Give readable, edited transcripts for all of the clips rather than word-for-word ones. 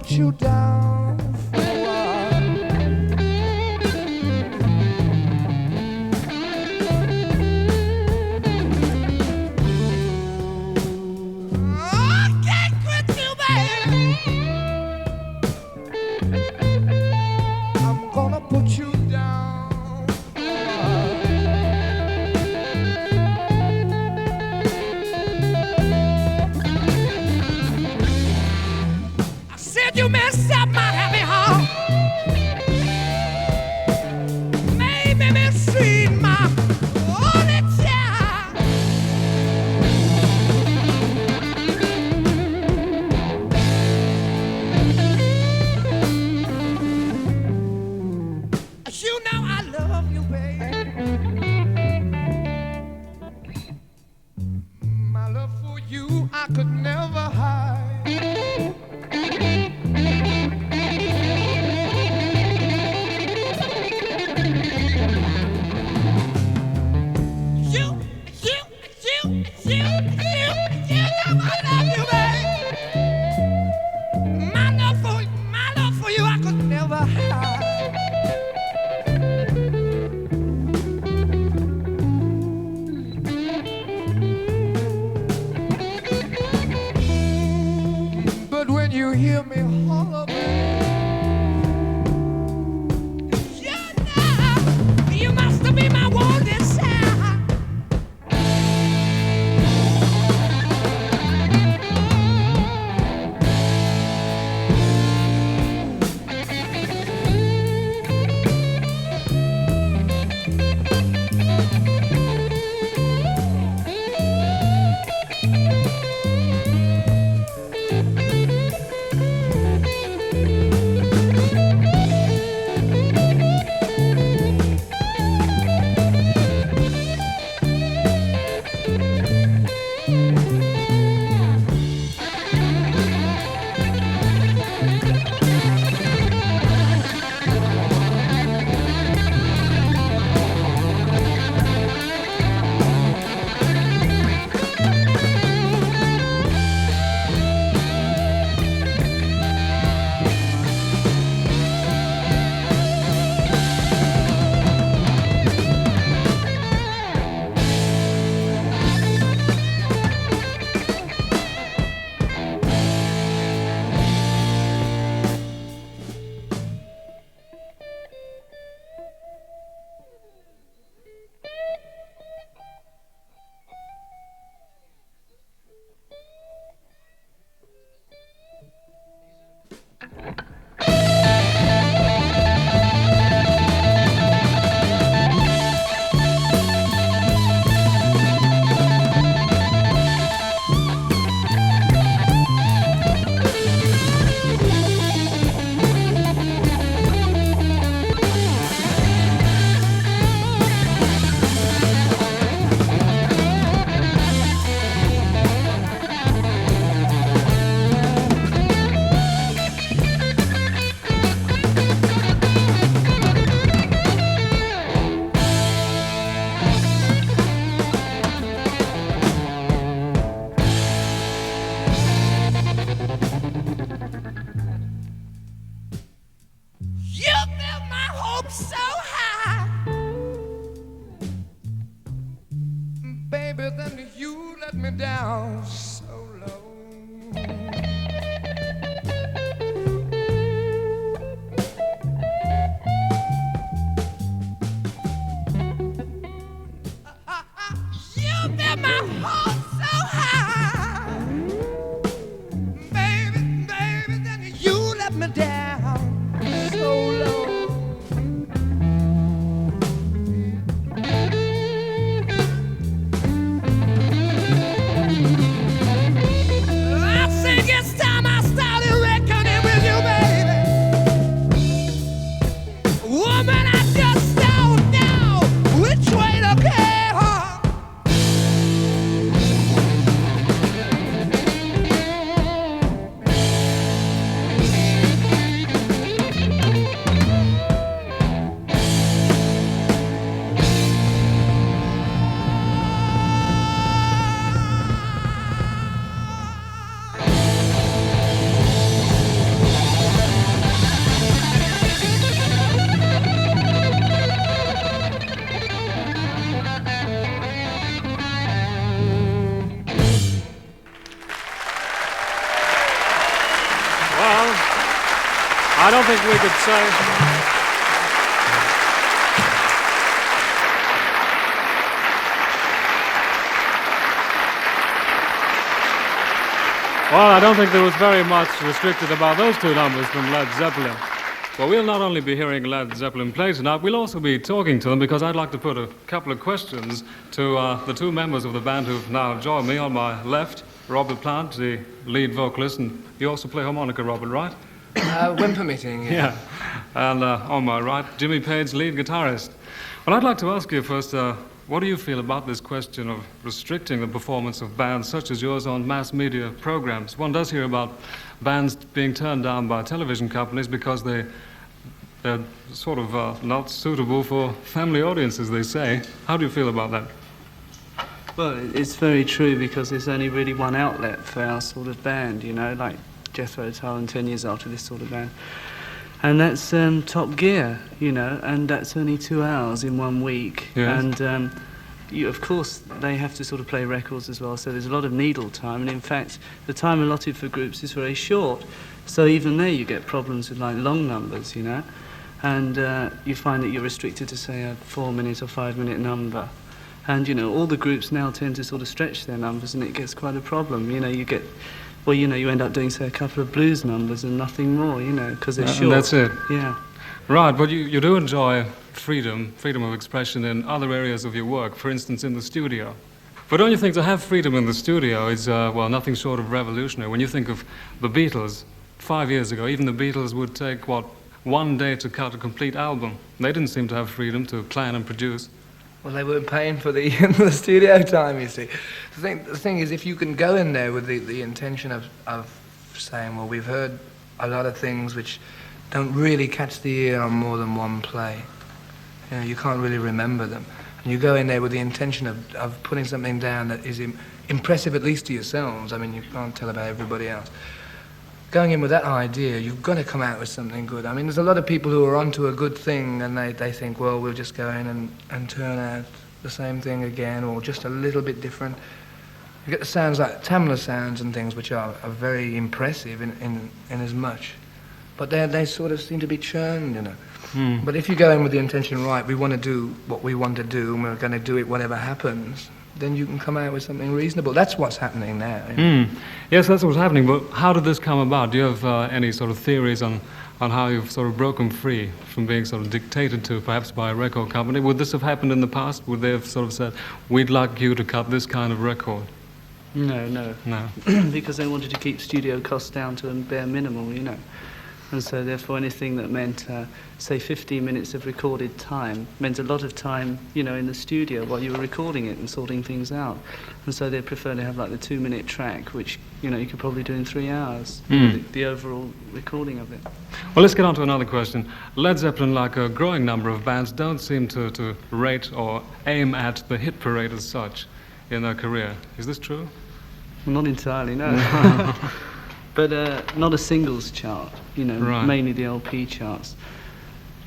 put you down for a while. I can't quit you, baby. I'm gonna put you down for a while. I said you messed up my happy heart. Made me mistreat my only child. You know I love you, baby. My love for you I could never hide. You know I love you, baby. My love for you I could never hide. But when you hear me holler, you know you must be my wanted sound. You built my hopes so high, baby, then you let me down so low. You built my hopes so high, baby, then you let me down so low. don't think we could say... Well, I don't think there was very much restricted about those two numbers from Led Zeppelin. Well, we'll not only be hearing Led Zeppelin play tonight, we'll also be talking to them because I'd like to put a couple of questions to the two members of the band who've now joined me. On my left, Robert Plant, the lead vocalist, and you also play harmonica, Robert, right? When permitting, Yeah. And on my right, Jimmy Page, lead guitarist. Well, I'd like to ask you first, what do you feel about this question of restricting the performance of bands such as yours on mass media programs? One does hear about bands being turned down by television companies because they're sort of not suitable for family audiences, they say. How do you feel about that? Well, it's very true because there's only really one outlet for our sort of band, you know, like Jethro Tull and 10 Years After, this sort of band. And that's Top Gear, you know, and that's only 2 hours in 1 week. Yes. And of course, they have to sort of play records as well, so there's a lot of needle time. And in fact, the time allotted for groups is very short. So even there you get problems with like long numbers, you know. And you find that you're restricted to, say, a 4-minute or 5-minute number. And, you know, all the groups now tend to sort of stretch their numbers, and it gets quite a problem. You know, you get... Well, you know, you end up doing, say, a couple of blues numbers and nothing more, you know, because they're short. And that's it. Yeah. Right, but you do enjoy freedom of expression in other areas of your work, for instance, in the studio. But don't you think to have freedom in the studio is, well, nothing short of revolutionary? When you think of the Beatles, 5 years ago, even the Beatles would take, 1 day to cut a complete album. They didn't seem to have freedom to plan and produce. Well, they weren't paying for the studio time, you see. The thing is, if you can go in there with the intention of saying, well, we've heard a lot of things which don't really catch the ear on more than one play. You know, you can't really remember them. And you go in there with the intention of putting something down that is impressive, at least to yourselves. I mean, you can't tell about everybody else. Going in with that idea, you've got to come out with something good. I mean, there's a lot of people who are onto a good thing and they think, well, we'll just go in and turn out the same thing again or just a little bit different. You get the sounds like Tamla sounds and things which are very impressive in as much. But they sort of seem to be churned, you know. But if you go in with the intention, right, we want to do what we want to do and we're going to do it whatever happens, then you can come out with something reasonable. That's what's happening now. You know? Yes, that's what's happening, but how did this come about? Do you have any sort of theories on how you've sort of broken free from being sort of dictated to, perhaps by a record company? Would this have happened in the past? Would they have sort of said, we'd like you to cut this kind of record? No. Because they wanted to keep studio costs down to a bare minimal, you know. And so therefore anything that meant, say, 15 minutes of recorded time meant a lot of time, you know, in the studio while you were recording it and sorting things out. And so they prefer to have like the 2-minute track, which, you know, you could probably do in 3 hours, the overall recording of it. Well, let's get on to another question. Led Zeppelin, like a growing number of bands, don't seem to rate or aim at the hit parade as such in their career. Is this true? Well, not entirely, no. But not a singles chart, you know, Right. mainly the LP charts.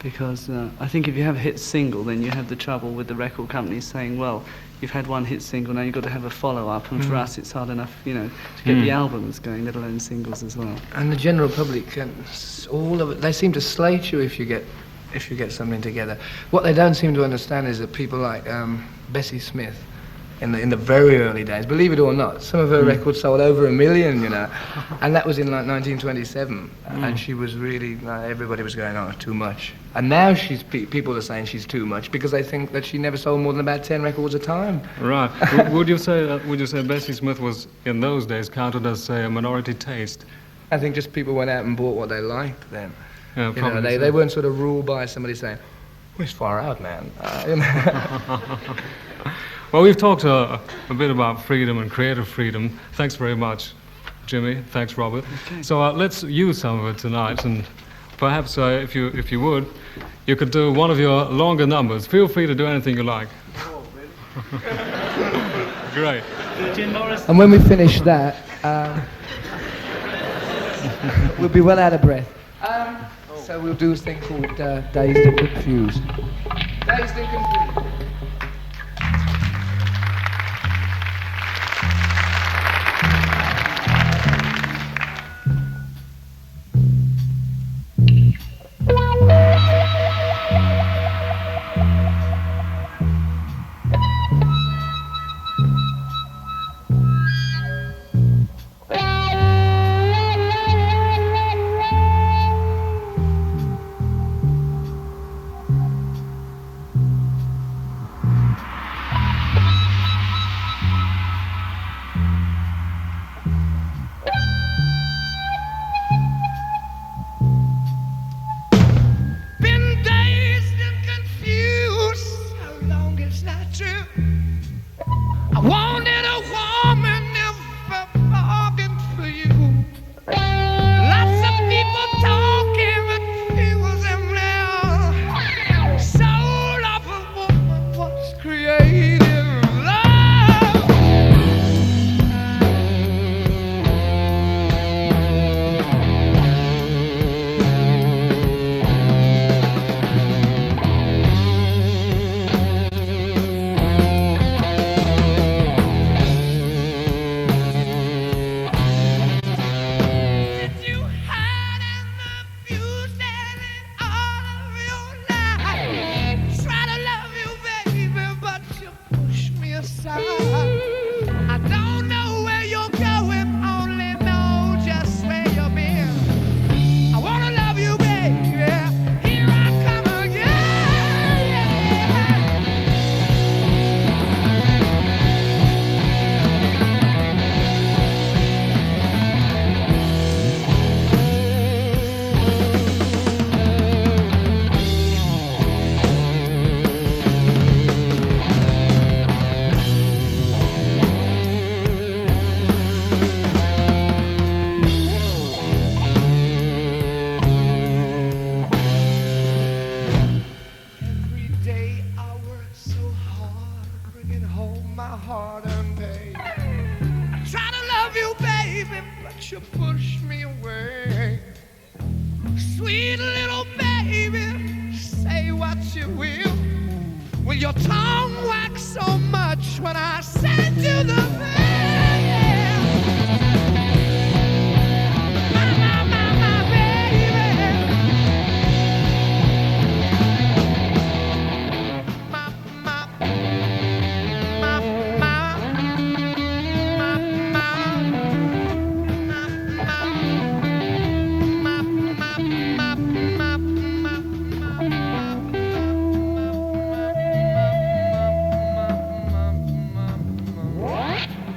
Because I think if you have a hit single, then you have the trouble with the record companies saying, well, you've had one hit single, now you've got to have a follow-up, and for us it's hard enough, you know, to get the albums going, let alone singles as well. And the general public, all of it, they seem to slate you if you get something together. What they don't seem to understand is that people like Bessie Smith, in the very early days, believe it or not, some of her records sold over 1 million, you know, and that was in like 1927, and she was really, everybody was going, oh, too much. And now people are saying she's too much because they think that she never sold more than about 10 records a time. Right. Would you say Bessie Smith was, in those days, counted as, say, a minority taste? I think just people went out and bought what they liked then. Yeah, You know, they weren't sort of ruled by somebody saying, well, it's far out, man. You know. Well, we've talked a bit about freedom and creative freedom. Thanks very much, Jimmy. Thanks, Robert. Okay. So let's use some of it tonight, and perhaps if you would, you could do one of your longer numbers. Feel free to do anything you like. Oh, really? Great. Jim Morrison. And when we finish that, we'll be well out of breath. So we'll do this thing called Dazed and Confused. Dazed and Confused. you will. Will your tongue wax so much when I send you the mail? My baby.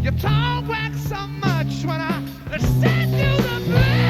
You talk like so much when I send you the blame.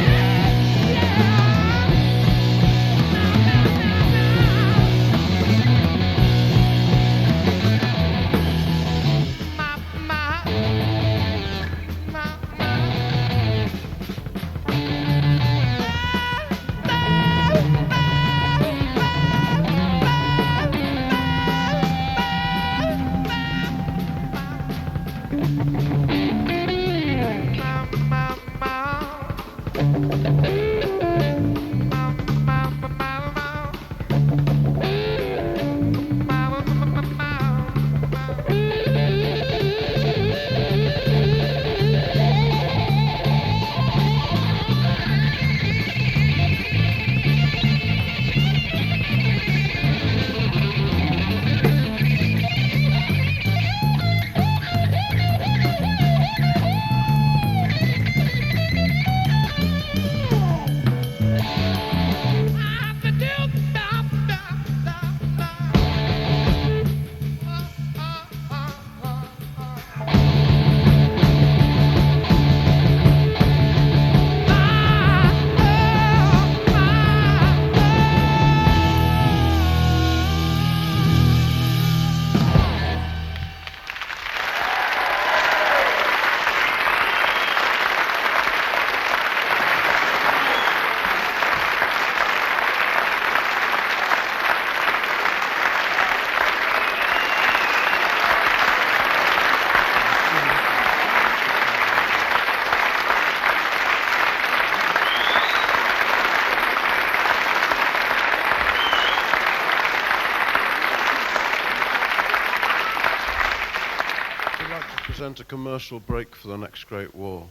A commercial break for the next Great War.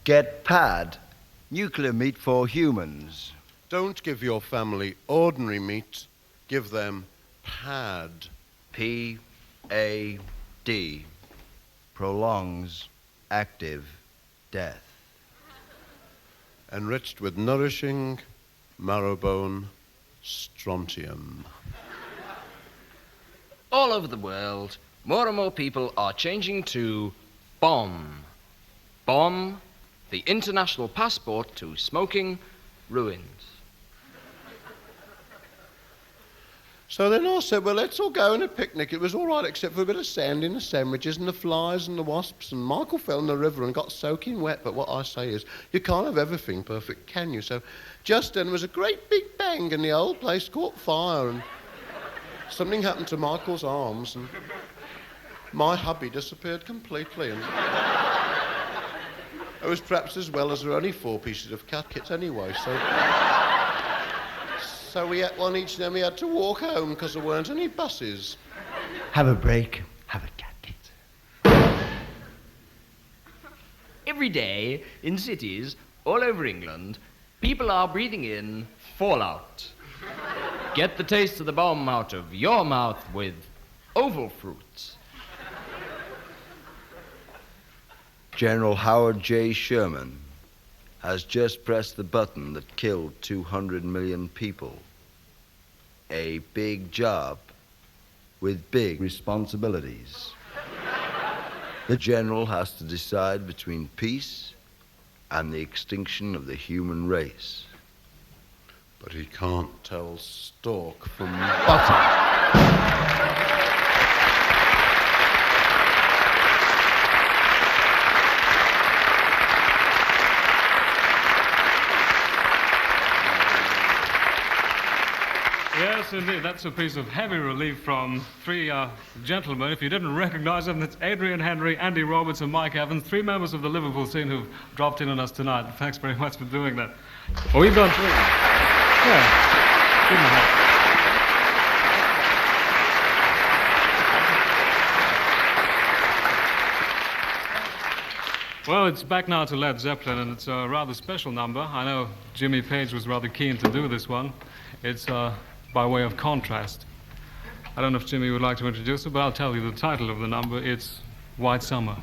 Get PAD, nuclear meat for humans. Don't give your family ordinary meat, give them PAD. P-A-D. Prolongs active death. Enriched with nourishing marrowbone strontium. All over the world, more and more people are changing to BOM. BOM, the international passport to smoking ruins. So then I said, well, let's all go on a picnic. It was all right except for a bit of sand in the sandwiches and the flies and the wasps. And Michael fell in the river and got soaking wet. But what I say is, you can't have everything perfect, can you? So just then there was a great big bang and the old place caught fire. And something happened to Michael's arms and my hubby disappeared completely. And it was perhaps as well as there were only 4 pieces of cat kits anyway. So we ate one each and then we had to walk home because there weren't any buses. Have a break, have a cat kit. Every day in cities all over England, people are breathing in fallout. Get the taste of the bomb out of your mouth with oval fruits. General Howard J. Sherman has just pressed the button that killed 200 million people. A big job with big responsibilities. The general has to decide between peace and the extinction of the human race. But he can't tell stalk from butter. Yes, indeed. That's a piece of heavy relief from 3 gentlemen. If you didn't recognize them, that's Adrian Henry, Andy Roberts, and Mike Evans, 3 members of the Liverpool scene who've dropped in on us tonight. Thanks very much for doing that. Well, we've done 3. Yeah. Give them a hand. Well, it's back now to Led Zeppelin, and it's a rather special number. I know Jimmy Page was rather keen to do this one. It's by way of contrast. I don't know if Jimmy would like to introduce it, but I'll tell you the title of the number. It's White Summer.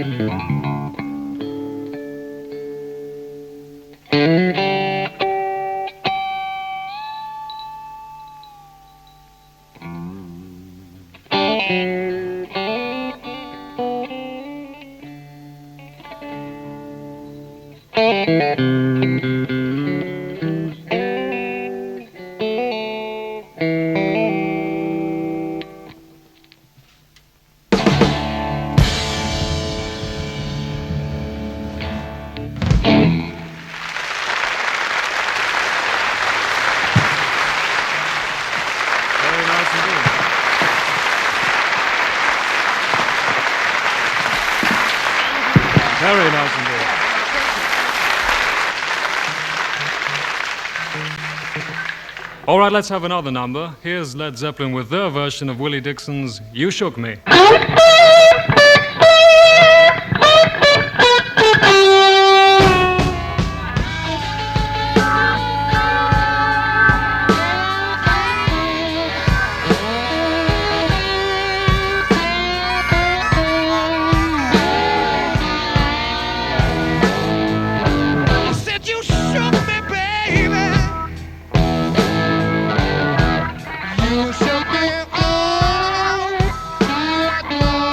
Very nice indeed. Very nice indeed. All right, let's have another number. Here's Led Zeppelin with their version of Willie Dixon's You Shook Me. I said you shook me, baby. You shook me all night long.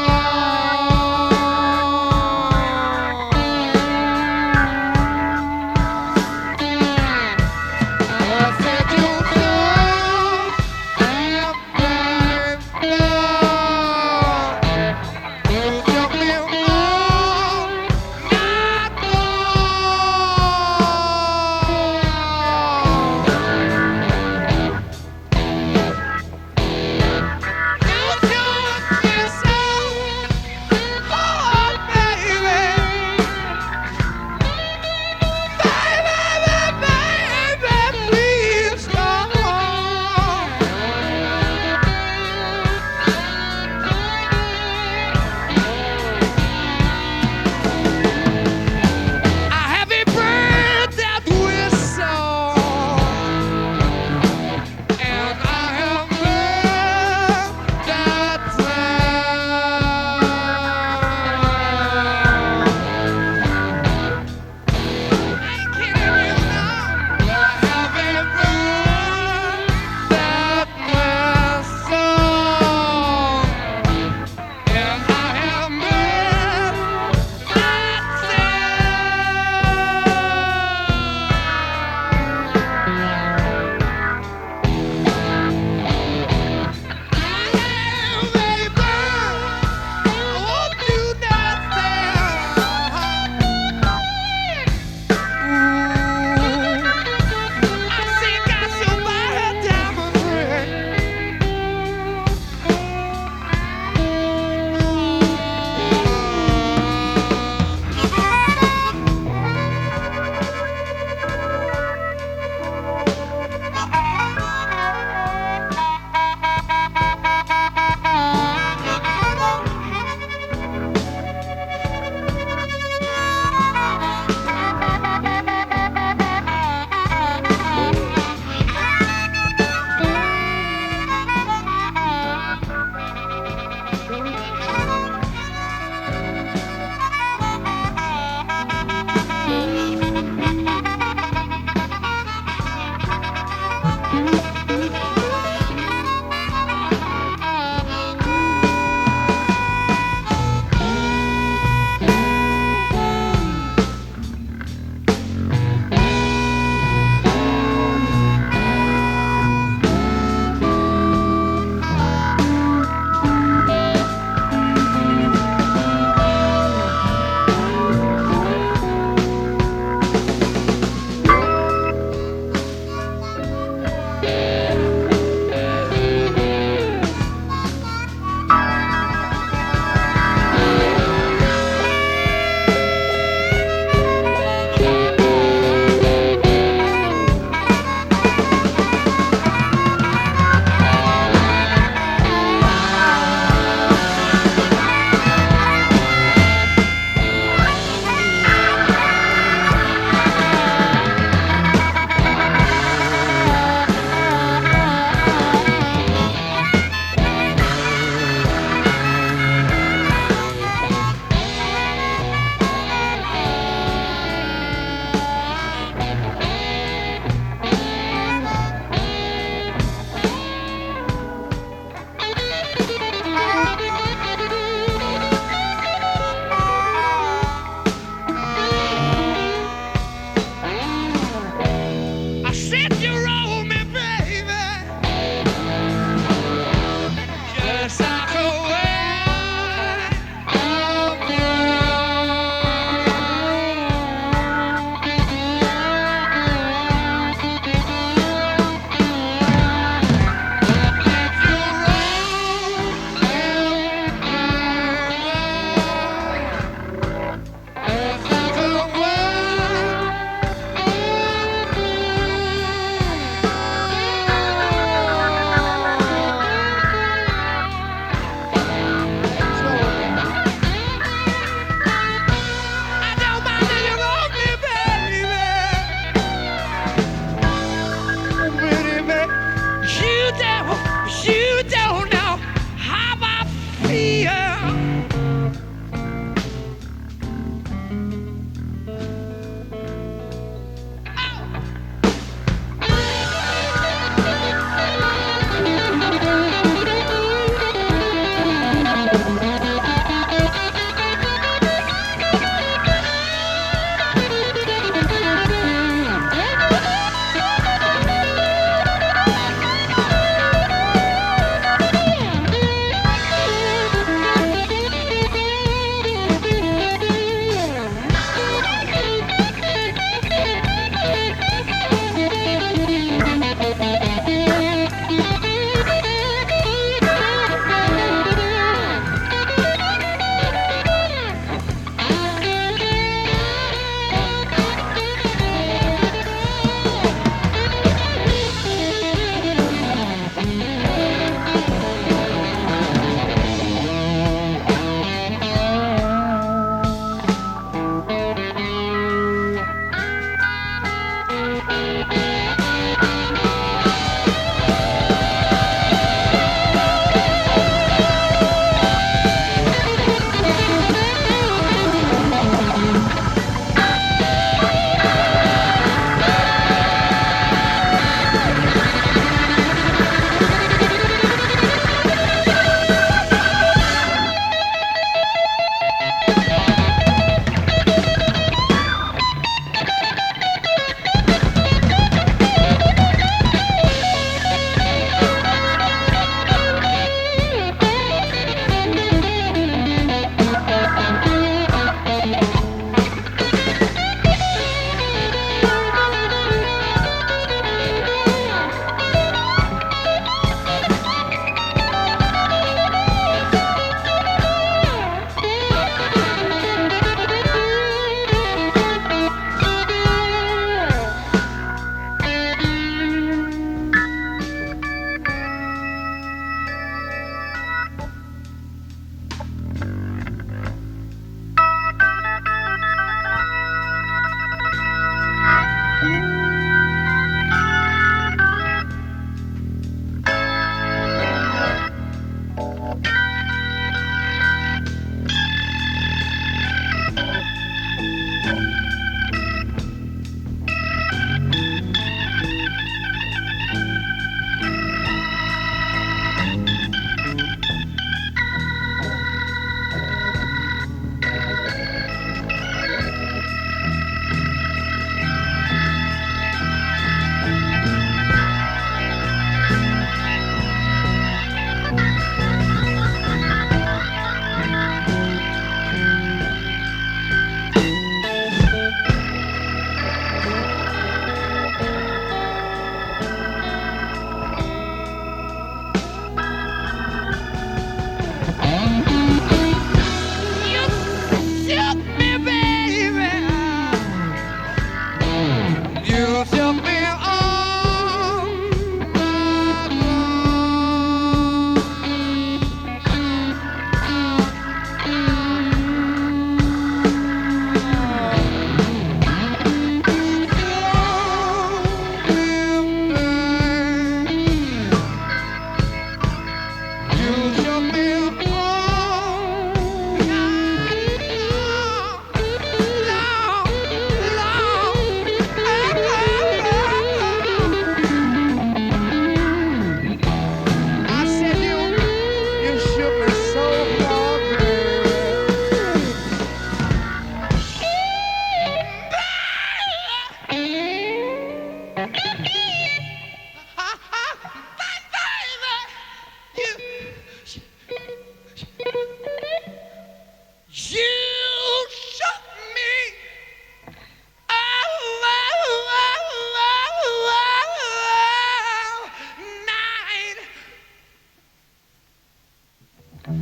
I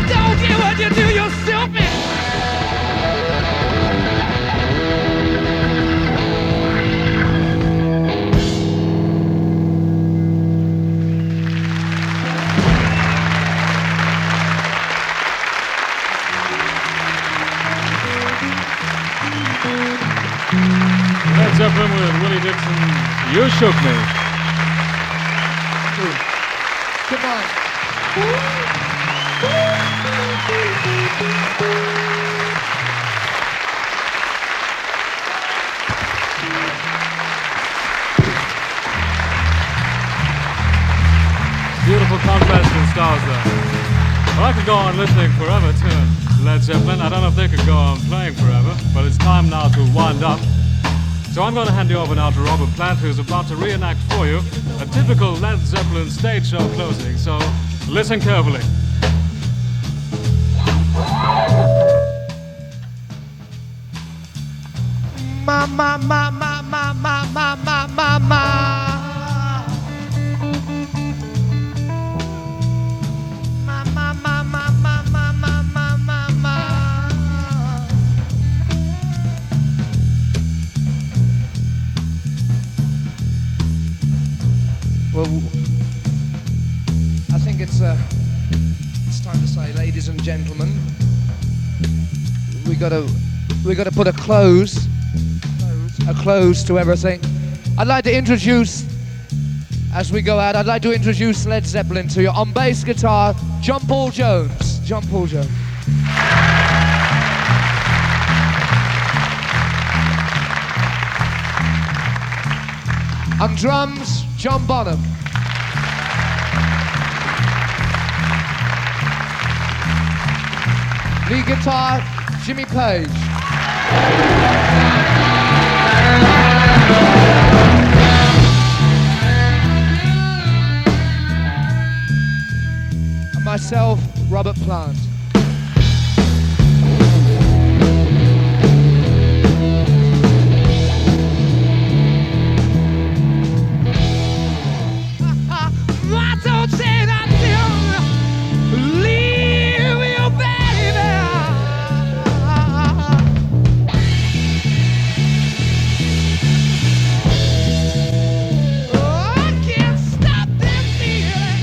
don't care what you do, you're stupid. Led Zeppelin with Willie Dixon, You Shook Me. Good night. Beautiful contrast in styles there. Well, I could go on listening forever to Led Zeppelin. I don't know if they could go on playing forever, but it's time now to wind up. So I'm going to hand you over now to Robert Plant, who's about to reenact for you a typical Led Zeppelin stage show closing. So listen carefully. Ma ma ma ma ma ma ma ma ma ma. Ma ma ma ma ma ma ma ma ma ma. Well, I think it's time to say, ladies and gentlemen, we gotta put a close to everything. I'd like to introduce, as we go out, I'd like to introduce Led Zeppelin to you. On bass guitar, John Paul Jones. John Paul Jones. On drums, John Bonham. Lead guitar, Jimmy Page. And myself, Robert Plant. Why don't say that to leave you, baby? Oh, I can't stop this feeling.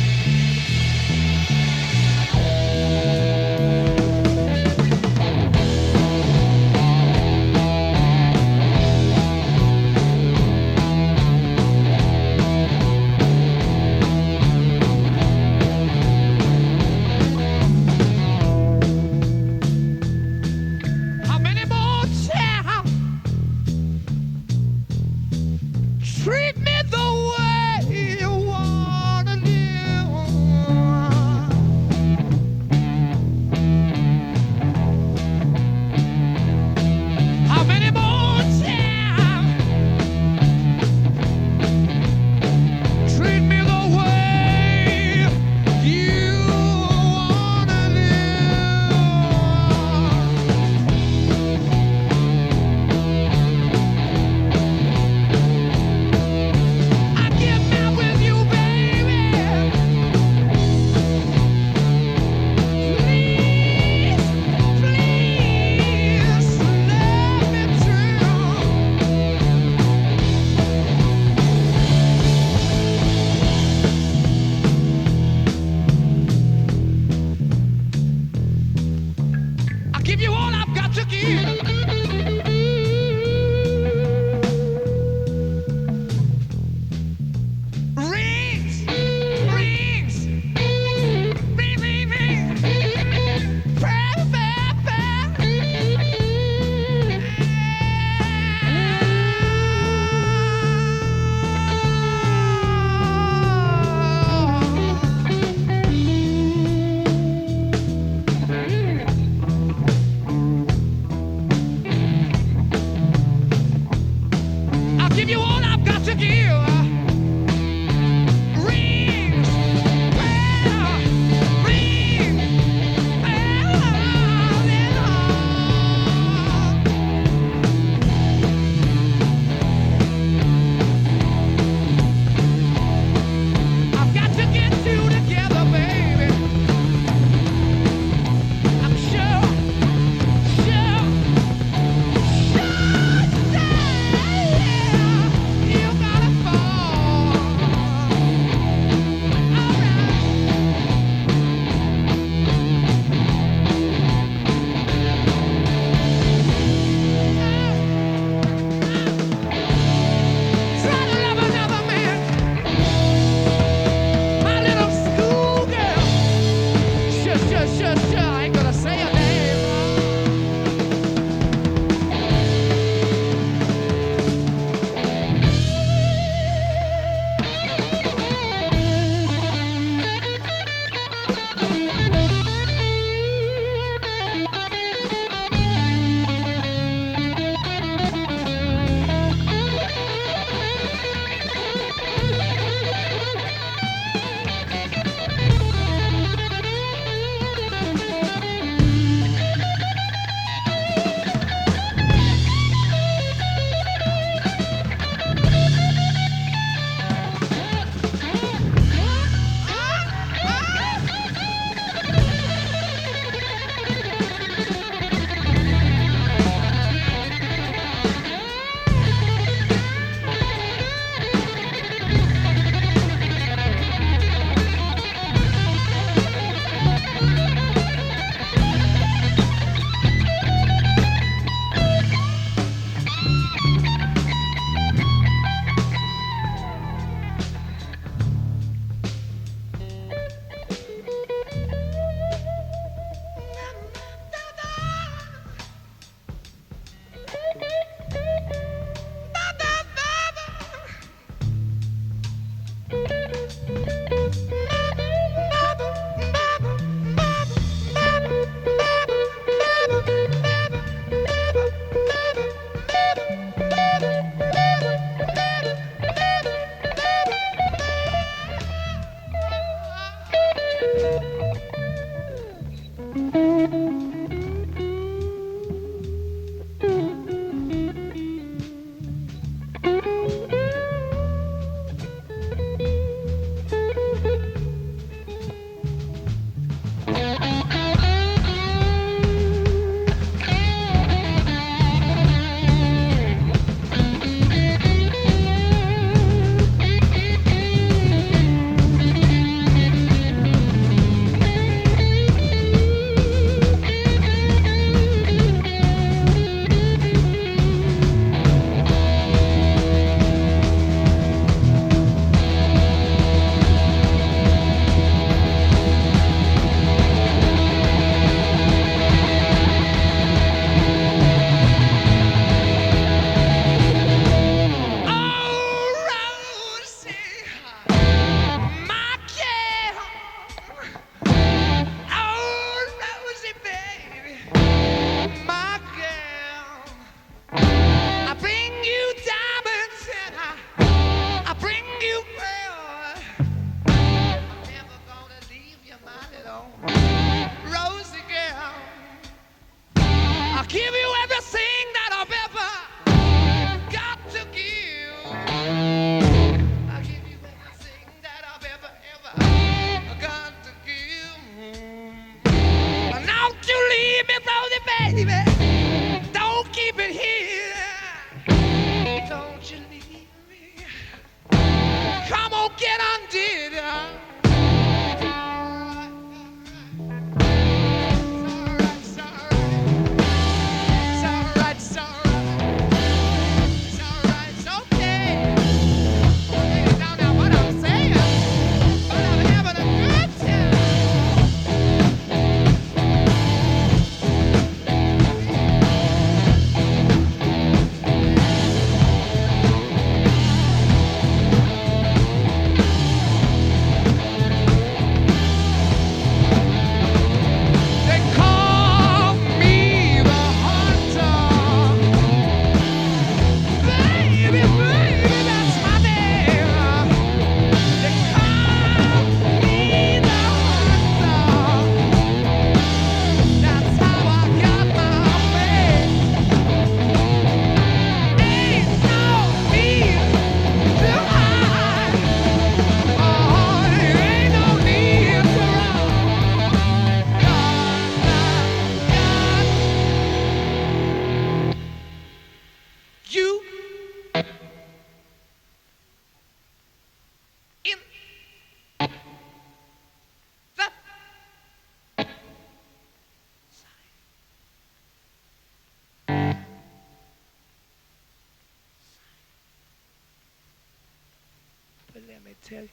tell you.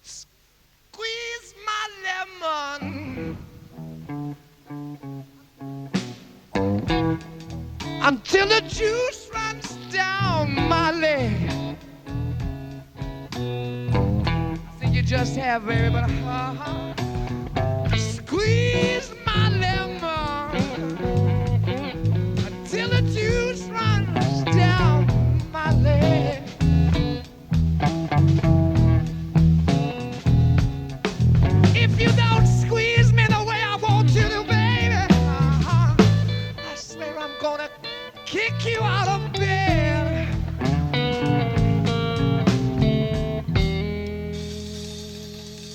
Squeeze my lemon until the juice runs down my leg. I think you just have, baby, but squeeze my lemon until the juice runs down my leg. If you don't squeeze me the way I want you to, baby, I swear I'm gonna kick you out of bed.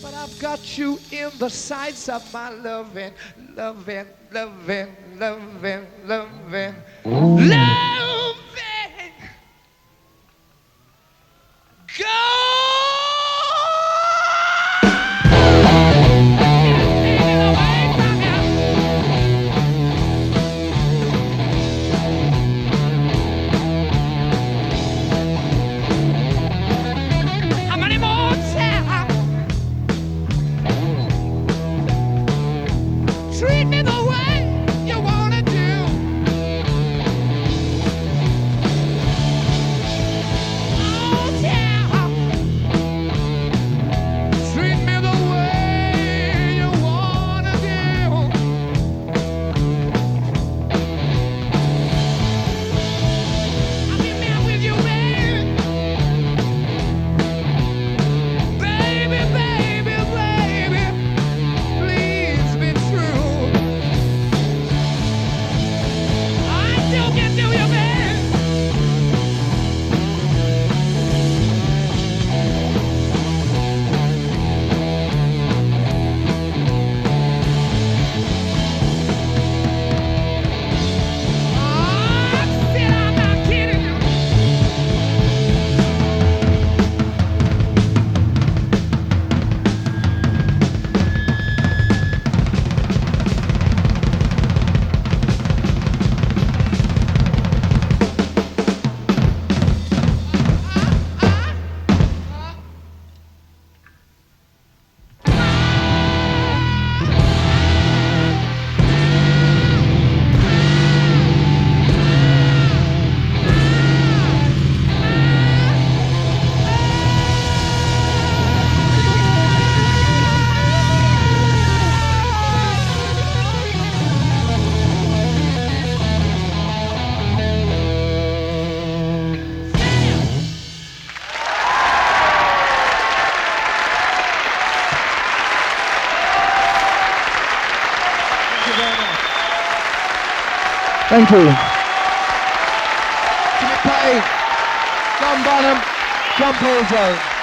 But I've got you in the sights of my loving, loving, loving, loving, loving, loving. Go! Treat me the way you wanna do. Thank you. Jimmy Page, John Bonham, John Paul Jones.